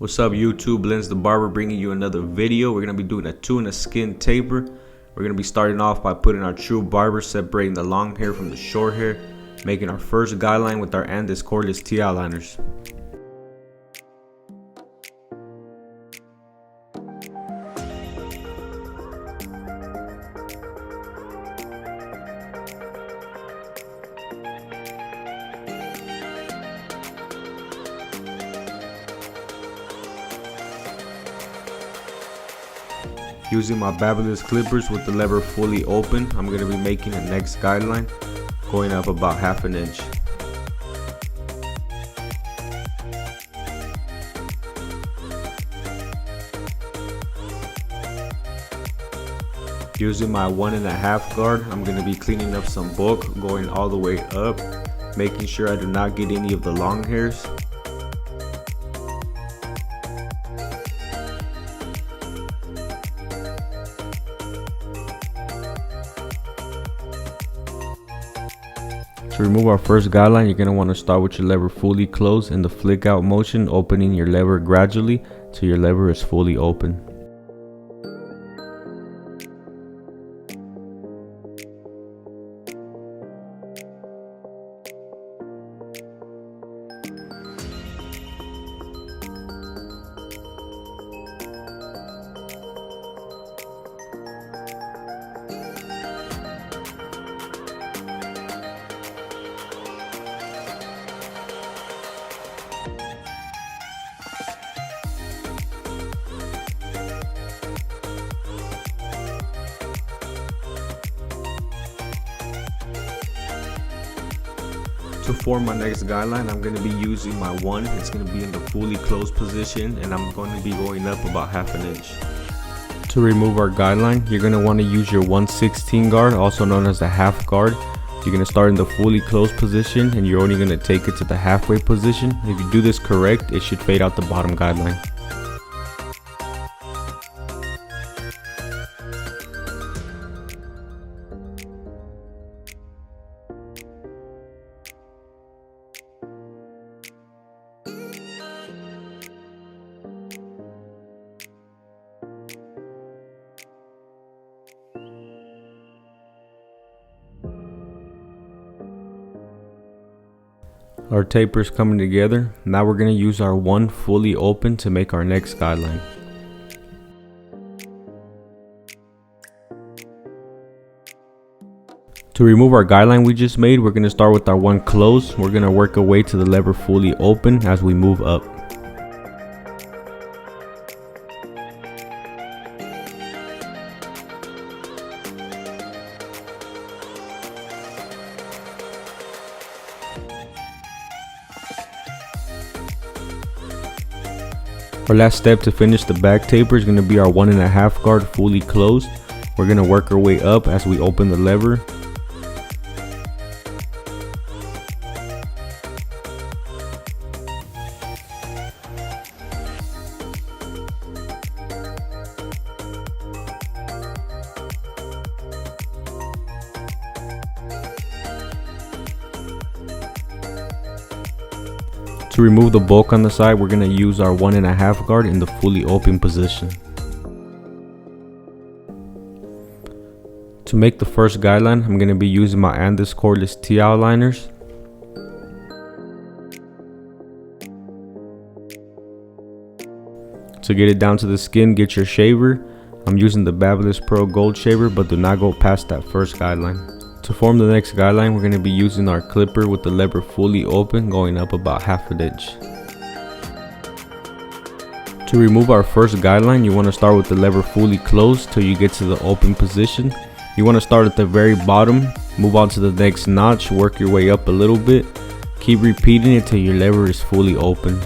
What's up YouTube, Lens the Barber bringing you another video. We're going to be doing a tuna skin taper. We're going to be starting off by putting our true barber, separating the long hair from the short hair, making our first guideline with our Andes cordless T outliners. Using my Barber clippers with the lever fully open, I'm going to be making the next guideline, going up about half an inch. Using my 1.5 guard, I'm going to be cleaning up some bulk, going all the way up, making sure I do not get any of the long hairs. To remove our first guideline, you're going to want to start with your lever fully closed in the flick out motion, opening your lever gradually till your lever is fully open. To form my next guideline, I'm going to be using my one. It's going to be in the fully closed position, and I'm going to be going up about half an inch. To remove our guideline, you're going to want to use your 1/16 guard, also known as the half guard. You're going to start in the fully closed position, and you're only going to take it to the halfway position. If you do this correct, it should fade out the bottom guideline. Our taper is coming together. Now we're going to use our one fully open to make our next guideline. To remove our guideline we just made, we're going to start with our one closed. We're going to work our way to the lever fully open as we move up. Our last step to finish the back taper is going to be our 1.5 guard fully closed. We're going to work our way up as we open the lever. To remove the bulk on the side, we're going to use our 1.5 guard in the fully open position. To make the first guideline, I'm going to be using my Andes cordless T outliners. To get it down to the skin, get your shaver. I'm using the Barber Pro Gold shaver, but do not go past that first guideline. To form the next guideline, we're going to be using our clipper with the lever fully open, going up about half an inch. To remove our first guideline, you want to start with the lever fully closed till you get to the open position. You want to start at the very bottom, move on to the next notch, work your way up a little bit. Keep repeating it till your lever is fully open.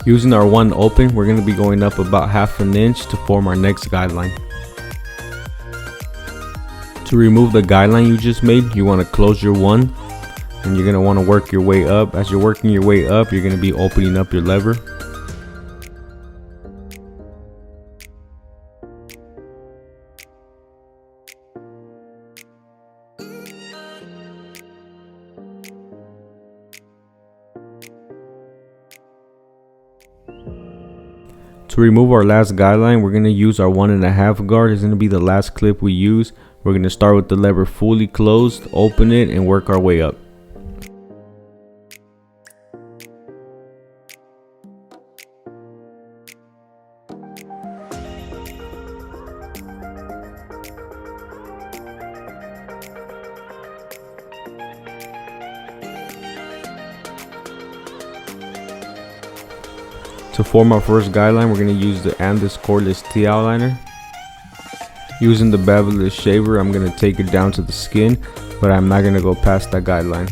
Using our one open, we're going to be going up about half an inch to form our next guideline. To remove the guideline you just made, you want to close your one and you're going to want to work your way up. As you're working your way up, you're going to be opening up your lever. To remove our last guideline, we're going to use our 1.5 guard. It's going to be the last clip we use. We're going to start with the lever fully closed, open it, and work our way up. To form our first guideline, we're going to use the Andes cordless T-outliner. Using the bevel-less shaver, I'm going to take it down to the skin, but I'm not going to go past that guideline.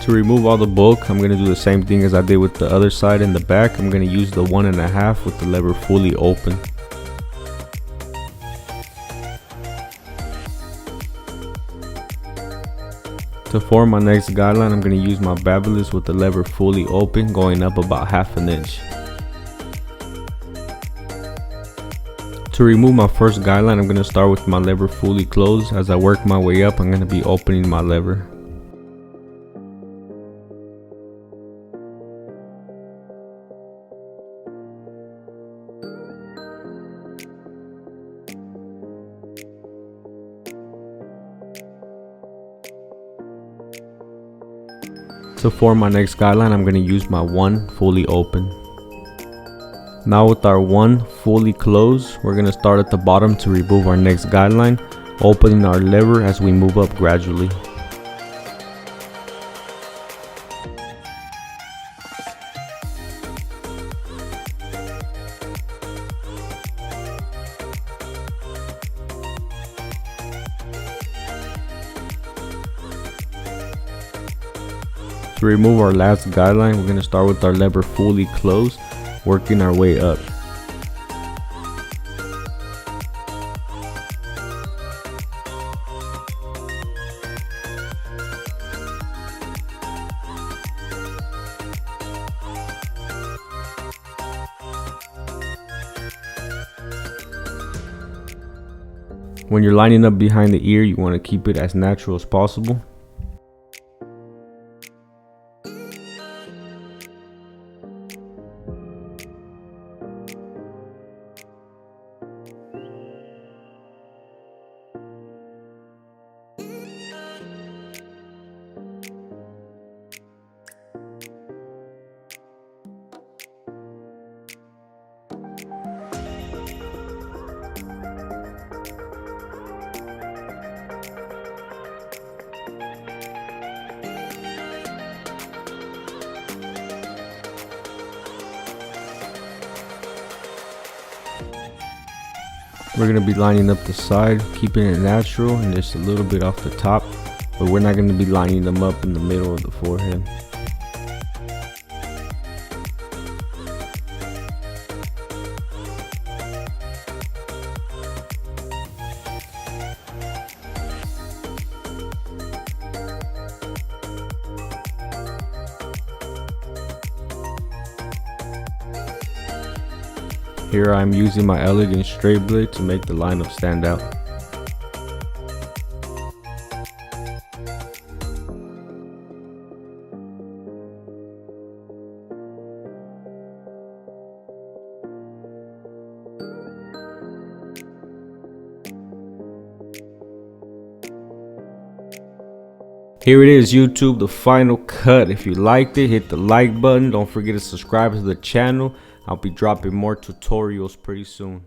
To remove all the bulk, I'm going to do the same thing as I did with the other side and the back. I'm going to use the 1.5 with the lever fully open. To form my next guideline, I'm going to use my bevel-less with the lever fully open, going up about 1/2 inch. To remove my first guideline, I'm going to start with my lever fully closed. As I work my way up, I'm going to be opening my lever. To form my next guideline, I'm going to use my 1 fully open. Now with our 1 fully closed, we're going to start at the bottom to remove our next guideline, opening our lever as we move up gradually. To remove our last guideline, we're going to start with our lever fully closed, working our way up. When you're lining up behind the ear, you want to keep it as natural as possible. We're going to be lining up the side, keeping it natural and just a little bit off the top, but we're not going to be lining them up in the middle of the forehead. Here I'm using my elegant straight blade to make the lineup stand out. Here it is, YouTube, the final cut. If you liked it, hit the like button. Don't forget to subscribe to the channel. I'll be dropping more tutorials pretty soon.